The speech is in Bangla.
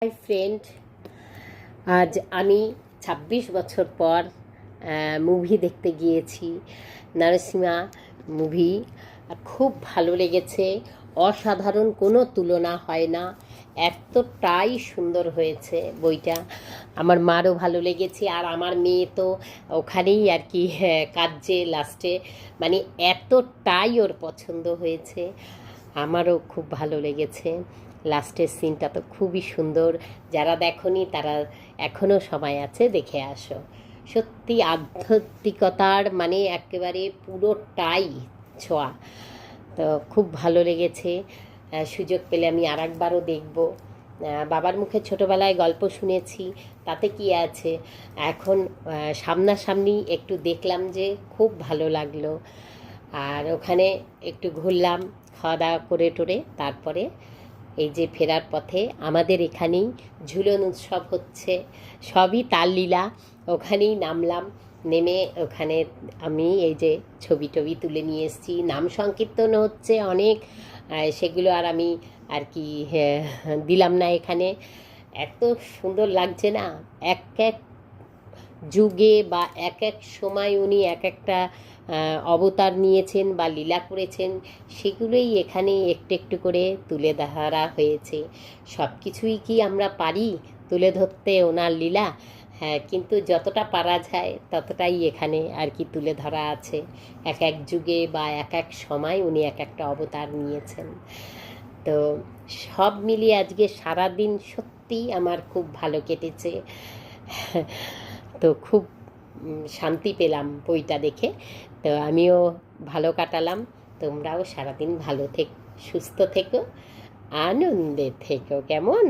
হাই ফ্রেন্ড, আজ আমি ২৬ বছর পর মুভি দেখতে গিয়েছি। নরসিংহা মুভি খুব ভালো লেগেছে। অসাধারণ, কোনো তুলনা হয় না, এতটাই সুন্দর হয়েছে বইটা। আমার মারও ভালো লেগেছে, আর আমার মেয়ে তো ওখানেই আর কি কাঁদছে লাস্টে, মানে এতটাই ওর পছন্দ হয়েছে। আমারও খুব ভালো লেগেছে। লাস্টের সিনটা তো খুবই সুন্দর। যারা দেখনি তারা এখনও সময় আছে, দেখে আসো। সত্যি আধ্যাত্মিকতার মানে একেবারে পুরোটাই ছোঁয়া। তো খুব ভালো লেগেছে। সুযোগ পেলে আমি আরেকবারও দেখব। বাবার মুখে ছোটোবেলায় গল্প শুনেছি, তাতে কি আছে, এখন সামনাসামনি একটু দেখলাম যে খুব ভালো লাগলো। আর ওখানে একটু ঘুরলাম, খাওয়া দাওয়া করে টোরে, তারপরে এই যে ফেরার পথে আমাদের এখানেই ঝুলন উৎসব হচ্ছে, সবই তার লীলা। ওখানেই নামলাম, নেমে ওখানে আমি এই যে ছবি টবি তুলে নিয়ে এসেছি। নাম সংকীর্তন হচ্ছে অনেক, সেগুলো আর আমি আর কি দিলাম না এখানে। এত সুন্দর লাগছে না, এক এক যুগে বা এক এক সময় উনি এক একটা অবতার নিয়েছেন বা লীলা করেছেন, সেগুলোই এখানে একটু একটু করে তুলে ধরা হয়েছে। সব কিছুই কি আমরা পারি তুলে ধরতে ওনার লীলা? হ্যাঁ, কিন্তু যতটা পারা যায় ততটাই এখানে আর কি তুলে ধরা আছে। এক এক যুগে বা এক এক সময় উনি এক একটা অবতার নিয়েছেন। তো সব মিলিয়ে আজকে সারাদিন সত্যিই আমার খুব ভালো কেটেছে। তো খুব শান্তি পেলাম বইটা দেখে। তো আমিও ভালো কাটালাম। তোমরাও সারাদিন ভালো থেকো, সুস্থ থেকো, আনন্দে থেকো, কেমন?